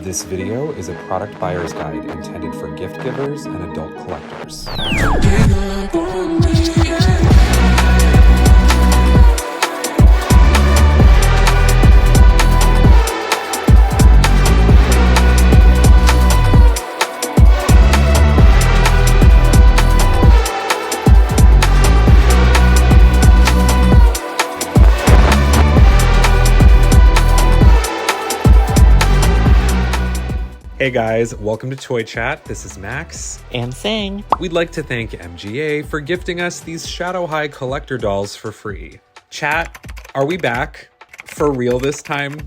This video is a product buyer's guide intended for gift givers and adult collectors. Hey guys, welcome to Toy Chat. This is Max. And Sang. We'd like to thank MGA for gifting us these Shadow High collector dolls for free. Chat, are we back? For real this time?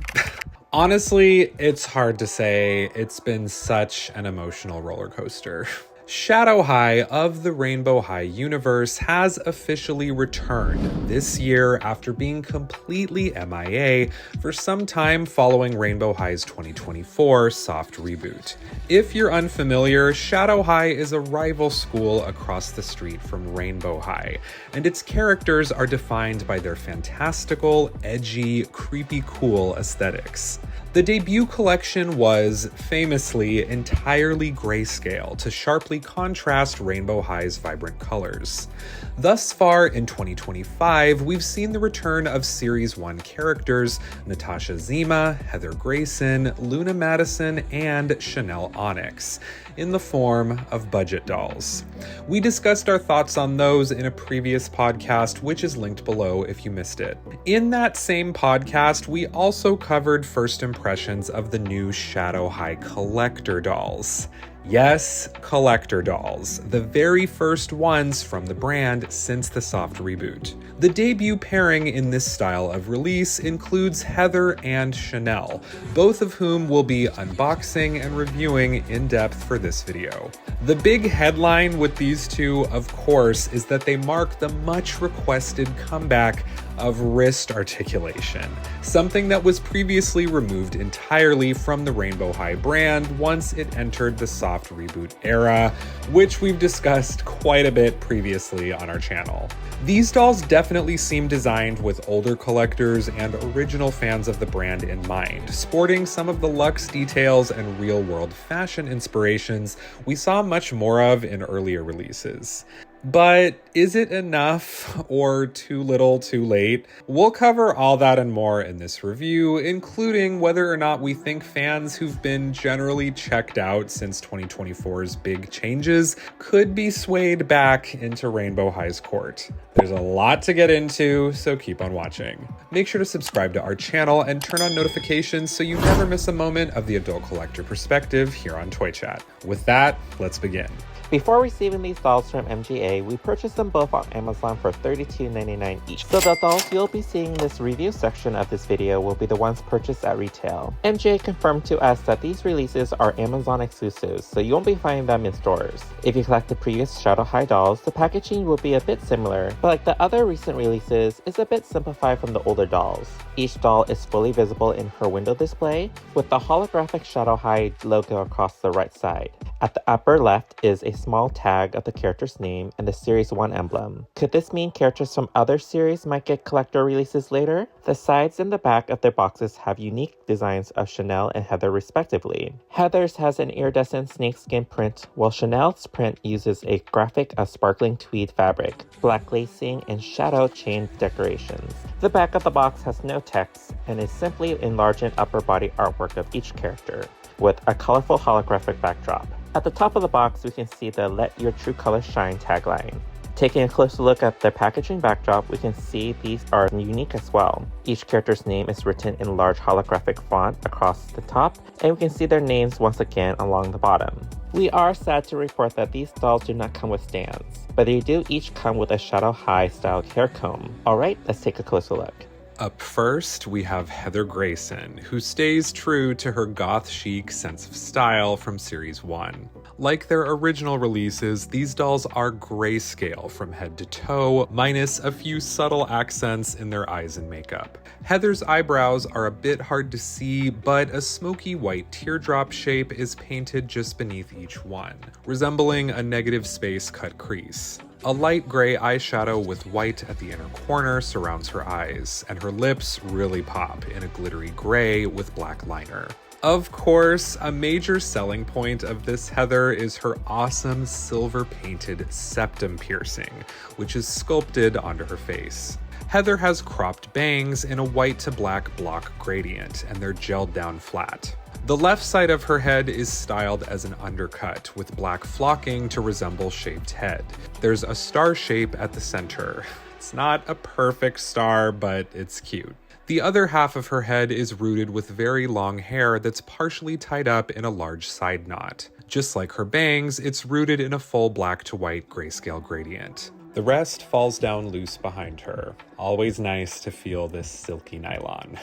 Honestly, it's hard to say. It's been such an emotional roller coaster. Shadow High of the Rainbow High universe has officially returned this year after being completely MIA for some time following Rainbow High's 2024 soft reboot. If you're unfamiliar, Shadow High is a rival school across the street from Rainbow High, and its characters are defined by their fantastical, edgy, creepy cool aesthetics. The debut collection was, famously, entirely grayscale to sharply contrast Rainbow High's vibrant colors. Thus far in 2025, we've seen the return of Series 1 characters Natasha Zima, Heather Grayson, Luna Madison, and Shanelle Onyx, in the form of budget dolls. We discussed our thoughts on those in a previous podcast, which is linked below if you missed it. In that same podcast, we also covered first impressions of the new Shadow High collector dolls. Yes, collector dolls, the very first ones from the brand since the soft reboot. The debut pairing in this style of release includes Heather and Shanelle, both of whom we'll be unboxing and reviewing in depth for this video. The big headline with these two, of course, is that they mark the much requested comeback of wrist articulation, something that was previously removed entirely from the Rainbow High brand once it entered the soft reboot era, which we've discussed quite a bit previously on our channel. These dolls definitely seem designed with older collectors and original fans of the brand in mind, sporting some of the luxe details and real-world fashion inspirations we saw much more of in earlier releases. But is it enough or too little too late? We'll cover all that and more in this review, including whether or not we think fans who've been generally checked out since 2024's big changes could be swayed back into Rainbow High's court. There's a lot to get into, so keep on watching. Make sure to subscribe to our channel and turn on notifications so you never miss a moment of the adult collector perspective here on Toy Chat. With that, let's begin. Before receiving these dolls from MGA, we purchased them both on Amazon for $32.99 each. So the dolls you'll be seeing in this review section of this video will be the ones purchased at retail. MGA confirmed to us that these releases are Amazon exclusives, so you won't be finding them in stores. If you collect the previous Shadow High dolls, the packaging will be a bit similar, but like the other recent releases, it's a bit simplified from the older dolls. Each doll is fully visible in her window display, with the holographic Shadow High logo across the right side. At the upper left is a small tag of the character's name and the Series 1 emblem. Could this mean characters from other series might get collector releases later? The sides and the back of their boxes have unique designs of Shanelle and Heather respectively. Heather's has an iridescent snakeskin print, while Shanelle's print uses a graphic of sparkling tweed fabric, black lacing, and shadow chain decorations. The back of the box has no text and is simply enlarged upper body artwork of each character, with a colorful holographic backdrop. At the top of the box, we can see the Let Your True Colors Shine tagline. Taking a closer look at their packaging backdrop, we can see these are unique as well. Each character's name is written in large holographic font across the top, and we can see their names once again along the bottom. We are sad to report that these dolls do not come with stands, but they do each come with a Shadow High style hair comb. Alright, let's take a closer look. Up first, we have Heather Grayson, who stays true to her goth chic sense of style from Series 1. Like their original releases, these dolls are grayscale from head to toe, minus a few subtle accents in their eyes and makeup. Heather's eyebrows are a bit hard to see, but a smoky white teardrop shape is painted just beneath each one, resembling a negative space cut crease. A light gray eyeshadow with white at the inner corner surrounds her eyes, and her lips really pop in a glittery gray with black liner. Of course, a major selling point of this Heather is her awesome silver-painted septum piercing, which is sculpted onto her face. Heather has cropped bangs in a white to black block gradient, and they're gelled down flat. The left side of her head is styled as an undercut, with black flocking to resemble shaved head. There's a star shape at the center. It's not a perfect star, but it's cute. The other half of her head is rooted with very long hair that's partially tied up in a large side knot. Just like her bangs, it's rooted in a full black to white grayscale gradient. The rest falls down loose behind her. Always nice to feel this silky nylon.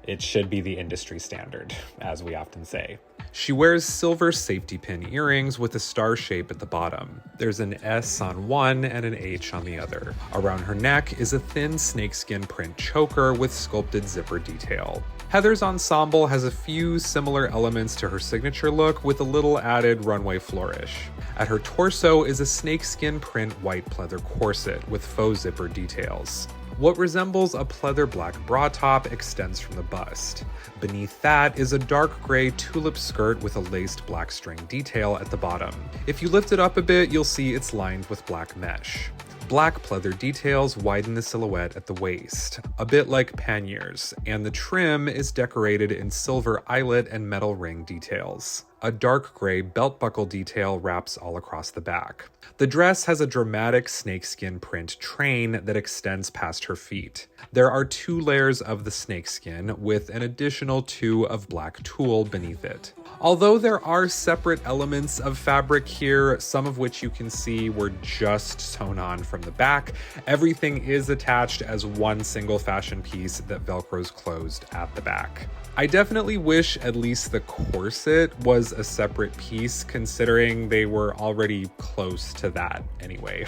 It should be the industry standard, as we often say. She wears silver safety pin earrings with a star shape at the bottom. There's an S on one and an H on the other. Around her neck is a thin snakeskin print choker with sculpted zipper detail. Heather's ensemble has a few similar elements to her signature look with a little added runway flourish. At her torso is a snakeskin print white pleather corset with faux zipper details. What resembles a pleather black bra top extends from the bust. Beneath that is a dark gray tulip skirt with a laced black string detail at the bottom. If you lift it up a bit, you'll see it's lined with black mesh. Black pleather details widen the silhouette at the waist, a bit like panniers, and the trim is decorated in silver eyelet and metal ring details. A dark gray belt buckle detail wraps all across the back. The dress has a dramatic snakeskin print train that extends past her feet. There are 2 layers of the snakeskin with an additional 2 of black tulle beneath it. Although there are separate elements of fabric here, some of which you can see were just sewn on from the back, everything is attached as one single fashion piece that Velcros closed at the back. I definitely wish at least the corset was a separate piece, considering they were already close to that anyway.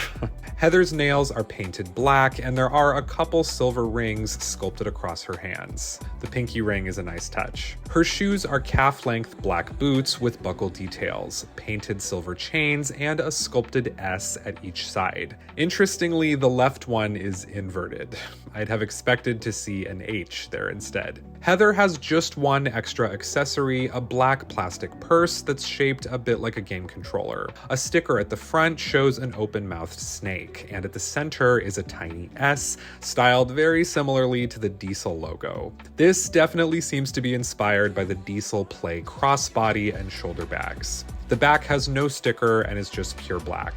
Heather's nails are painted black, and there are a couple silver rings sculpted across her hands. The pinky ring is a nice touch. Her shoes are calf-length black boots with buckle details, painted silver chains, and a sculpted S at each side. Interestingly, the left one is inverted. I'd have expected to see an H there instead. Heather has just one extra accessory, a black plastic purse that's shaped a bit like a game controller. A sticker at the front shows an open-mouthed snake, and at the center is a tiny S, styled very similarly to the Diesel logo. This definitely seems to be inspired by the Diesel Play crossbody and shoulder bags. The back has no sticker and is just pure black.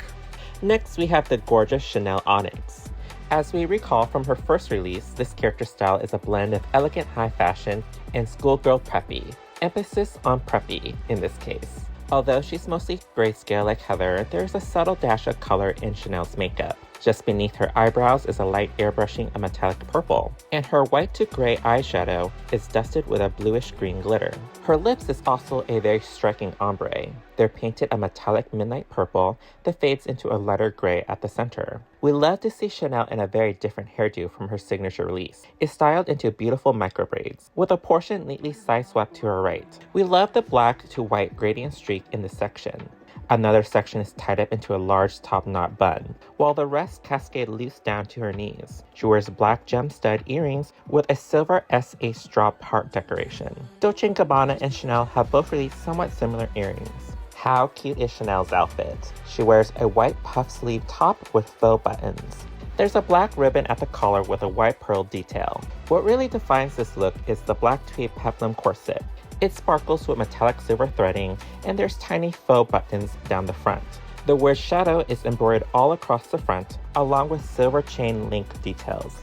Next, we have the gorgeous Shanelle Onyx. As we recall from her first release, this character style is a blend of elegant high fashion and schoolgirl preppy. Emphasis on preppy in this case. Although she's mostly grayscale like Heather, there's a subtle dash of color in Shanelle's makeup. Just beneath her eyebrows is a light airbrushing of metallic purple, and her white to gray eyeshadow is dusted with a bluish green glitter. Her lips is also a very striking ombre. They're painted a metallic midnight purple that fades into a lighter gray at the center. We love to see Shanelle in a very different hairdo from her signature release. It's styled into beautiful micro braids, with a portion neatly side-swept to her right. We love the black to white gradient streak in this section. Another section is tied up into a large top knot bun, while the rest cascade loose down to her knees. She wears black gem stud earrings with a silver SH drop heart decoration. Dolce & Gabbana and Shanelle have both released somewhat similar earrings. How cute is Shanelle's outfit? She wears a white puff sleeve top with faux buttons. There's a black ribbon at the collar with a white pearl detail. What really defines this look is the black tweed peplum corset. It sparkles with metallic silver threading, and there's tiny faux buttons down the front. The word shadow is embroidered all across the front, along with silver chain link details.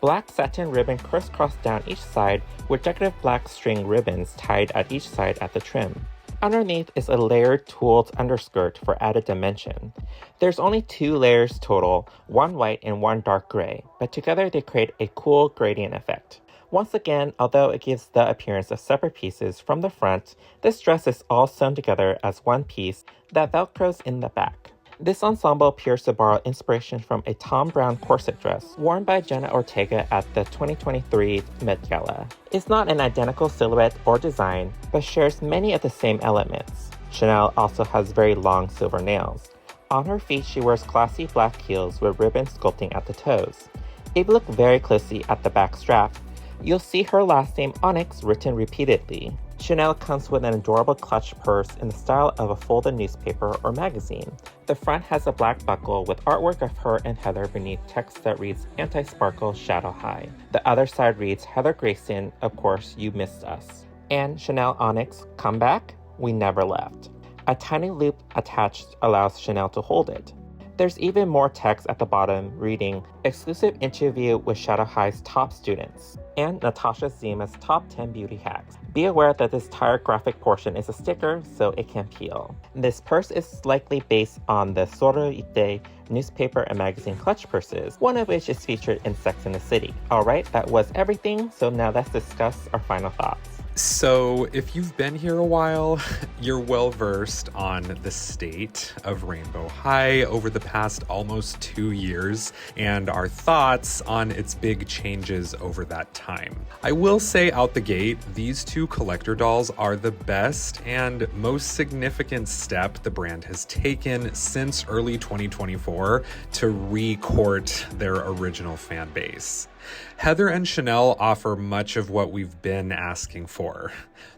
Black satin ribbon crisscrossed down each side with decorative black string ribbons tied at each side at the trim. Underneath is a layered tulled underskirt for added dimension. There's only 2 layers total, one white and one dark gray, but together they create a cool gradient effect. Once again, although it gives the appearance of separate pieces from the front, this dress is all sewn together as one piece that velcros in the back. This ensemble appears to borrow inspiration from a Tom Brown corset dress worn by Jenna Ortega at the 2023 Met Gala. It's not an identical silhouette or design, but shares many of the same elements. Shanelle also has very long silver nails. On her feet, she wears classy black heels with ribbon sculpting at the toes. If you look very closely at the back strap, you'll see her last name Onyx written repeatedly. Shanelle comes with an adorable clutch purse in the style of a folded newspaper or magazine. The front has a black buckle with artwork of her and Heather beneath text that reads Anti-Sparkle Shadow High. The other side reads Heather Grayson, of course, you missed us. And Shanelle Onyx, come back? We never left. A tiny loop attached allows Shanelle to hold it. There's even more text at the bottom reading exclusive interview with Shadow High's top students and Natasha Zima's top 10 beauty hacks. Be aware that this entire graphic portion is a sticker, so it can peel. This purse is likely based on the Soroite newspaper and magazine clutch purses, one of which is featured in Sex and the City. Alright, that was everything, so now let's discuss our final thoughts. So if you've been here a while, you're well versed on the state of Rainbow High over the past almost 2 years and our thoughts on its big changes over that time. I will say out the gate, these two collector dolls are the best and most significant step the brand has taken since early 2024 to re-court their original fan base. Heather and Shanelle offer much of what we've been asking for.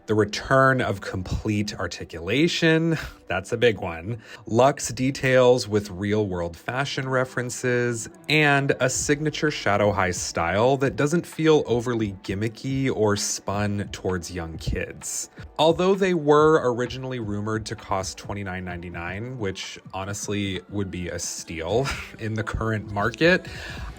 The return of complete articulation, that's a big one, luxe details with real-world fashion references, and a signature Shadow High style that doesn't feel overly gimmicky or spun towards young kids. Although they were originally rumored to cost $29.99, which honestly would be a steal in the current market,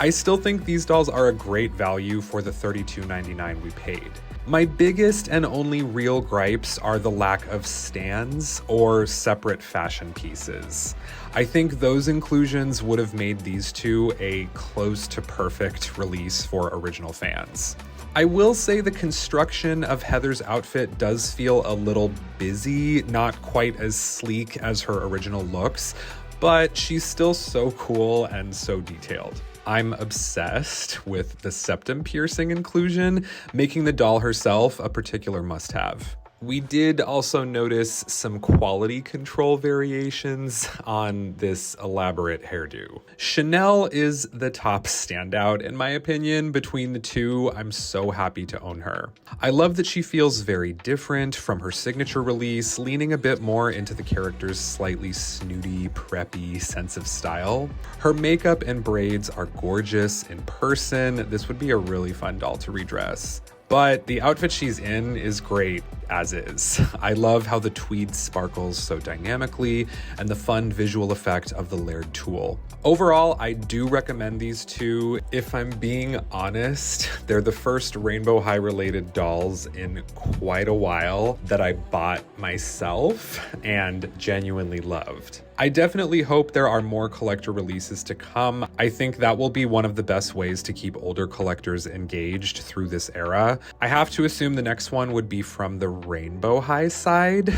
I still think these dolls are a great value for the $32.99 we paid. My biggest and only real gripes are the lack of stands or separate fashion pieces. I think those inclusions would have made these two a close to perfect release for original fans. I will say the construction of Heather's outfit does feel a little busy, not quite as sleek as her original looks, but she's still so cool and so detailed. I'm obsessed with the septum piercing inclusion, making the doll herself a particular must-have. We did also notice some quality control variations on this elaborate hairdo. Shanelle is the top standout, in my opinion. Between the two, I'm so happy to own her. I love that she feels very different from her signature release, leaning a bit more into the character's slightly snooty, preppy sense of style. Her makeup and braids are gorgeous in person. This would be a really fun doll to redress. But the outfit she's in is great as is. I love how the tweed sparkles so dynamically and the fun visual effect of the layered tulle. Overall, I do recommend these two. If I'm being honest, they're the first Rainbow High related dolls in quite a while that I bought myself and genuinely loved. I definitely hope there are more collector releases to come. I think that will be one of the best ways to keep older collectors engaged through this era. I have to assume the next one would be from the Rainbow High side.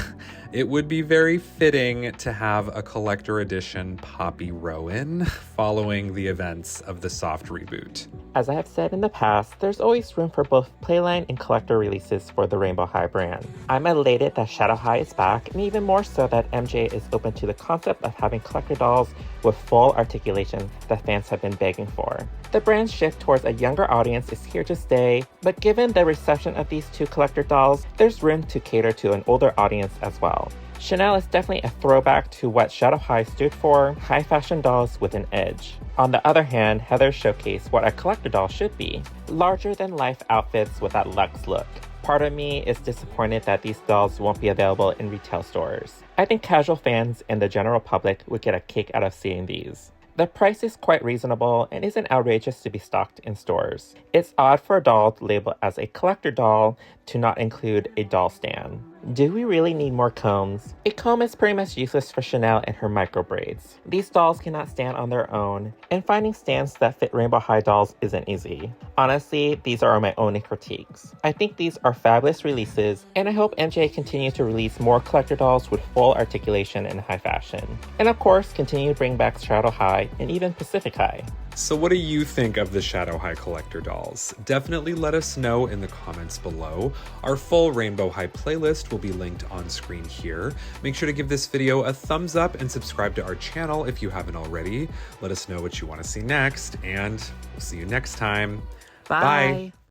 It would be very fitting to have a collector edition Poppy Rowan following the events of the soft reboot. As I have said in the past, there's always room for both playline and collector releases for the Rainbow High brand. I'm elated that Shadow High is back, and even more so that MJ is open to the concept of having collector dolls with full articulation that fans have been begging for. The brand's shift towards a younger audience is here to stay, but given the reception of these two collector dolls, there's room to cater to an older audience as well. Shanelle is definitely a throwback to what Shadow High stood for, high fashion dolls with an edge. On the other hand, Heather showcased what a collector doll should be, larger than life outfits with that luxe look. Part of me is disappointed that these dolls won't be available in retail stores. I think casual fans and the general public would get a kick out of seeing these. The price is quite reasonable and isn't outrageous to be stocked in stores. It's odd for a doll labeled as a collector doll to not include a doll stand. Do we really need more combs? A comb is pretty much useless for Shanelle and her micro braids. These dolls cannot stand on their own, and finding stands that fit Rainbow High dolls isn't easy. Honestly, these are my only critiques. I think these are fabulous releases, and I hope MJ continue to release more collector dolls with full articulation and high fashion. And of course, continue to bring back Shadow High and even Pacific High. So what do you think of the Shadow High collector dolls? Definitely let us know in the comments below. Our full Rainbow High playlist will be linked on screen here. Make sure to give this video a thumbs up and subscribe to our channel if you haven't already. Let us know what you want to see next, and we'll see you next time. Bye.